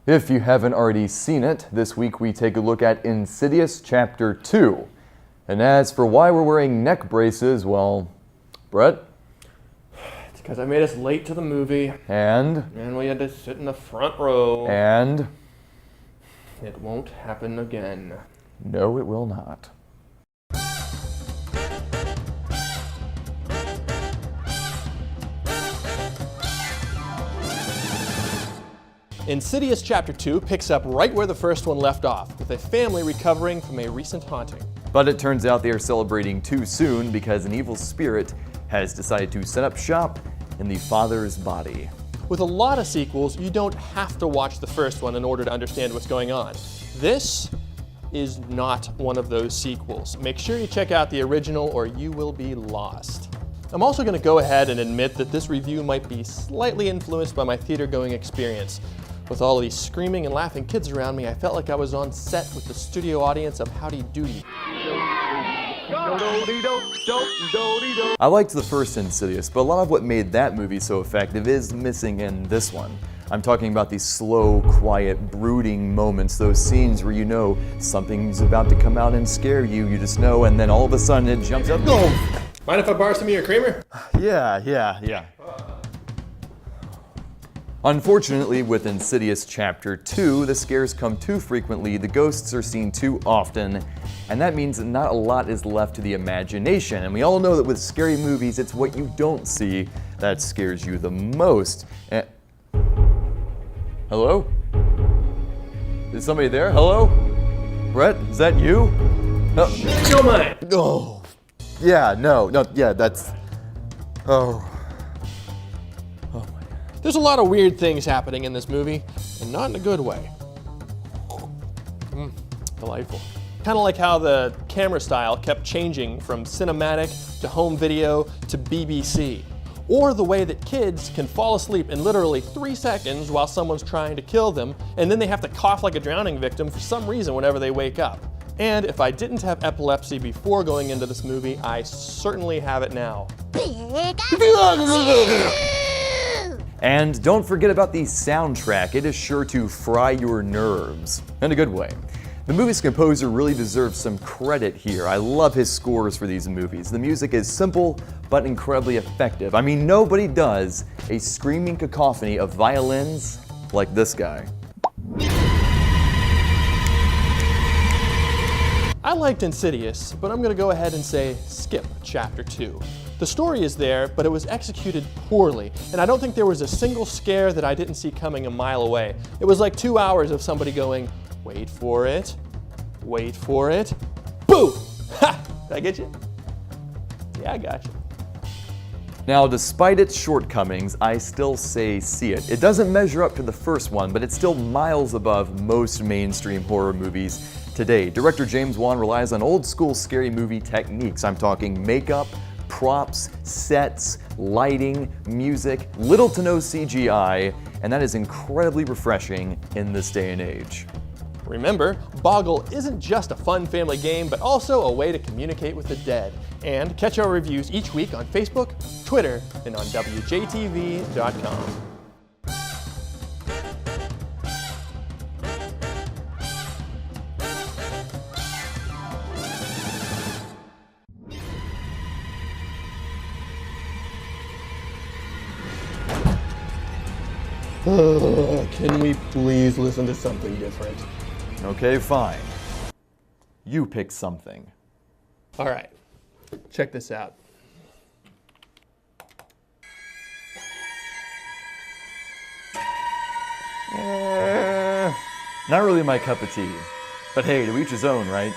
If you haven't already seen it, this week we take a look at Insidious Chapter 2. And as for why we're wearing neck braces, well, Brett? It's because I made us late to the movie. And we had to sit in the front row. And it won't happen again. No, it will not. Insidious Chapter 2 picks up right where the first one left off, with a family recovering from a recent haunting. But it turns out they are celebrating too soon because an evil spirit has decided to set up shop in the father's body. With a lot of sequels, you don't have to watch the first one in order to understand what's going on. This is not one of those sequels. Make sure you check out the original or you will be lost. I'm also going to go ahead and admit that this review might be slightly influenced by my theater-going experience. With all of these screaming and laughing kids around me, I felt like I was on set with the studio audience of Howdy Doody. I liked the first Insidious, but a lot of what made that movie so effective is missing in this one. I'm talking about these slow, quiet, brooding moments, those scenes where you know something's about to come out and scare you, you just know, and then all of a sudden it jumps up. Oh! Mind if I borrow some of your creamer? Yeah. Unfortunately, with Insidious Chapter 2, the scares come too frequently, the ghosts are seen too often, and that means that not a lot is left to the imagination. And we all know that with scary movies, it's what you don't see that scares you the most. Hello? Is somebody there? Hello? Brett, is that you? No, mine. Oh. Yeah, no, that's... Oh. There's a lot of weird things happening in this movie, and not in a good way. Delightful. Kind of like how the camera style kept changing from cinematic to home video to BBC. Or the way that kids can fall asleep in literally 3 seconds while someone's trying to kill them, and then they have to cough like a drowning victim for some reason whenever they wake up. And if I didn't have epilepsy before going into this movie, I certainly have it now. And don't forget about the soundtrack. It is sure to fry your nerves, in a good way. The movie's composer really deserves some credit here. I love his scores for these movies. The music is simple, but incredibly effective. I mean, nobody does a screaming cacophony of violins like this guy. I liked Insidious, but I'm going to go ahead and say skip Chapter 2. The story is there, but it was executed poorly, and I don't think there was a single scare that I didn't see coming a mile away. It was like 2 hours of somebody going, wait for it, boo! Ha! Did I get you? Yeah, I got you. Now, despite its shortcomings, I still say see it. It doesn't measure up to the first one, but it's still miles above most mainstream horror movies today. Director James Wan relies on old-school scary movie techniques. I'm talking makeup, props, sets, lighting, music, little to no CGI, and that is incredibly refreshing in this day and age. Remember, Boggle isn't just a fun family game, but also a way to communicate with the dead. And catch our reviews each week on Facebook, Twitter, and on WJTV.com. Can we please listen to something different? Okay, fine. You pick something. All right, check this out. Not really my cup of tea. But hey, to each his own, right?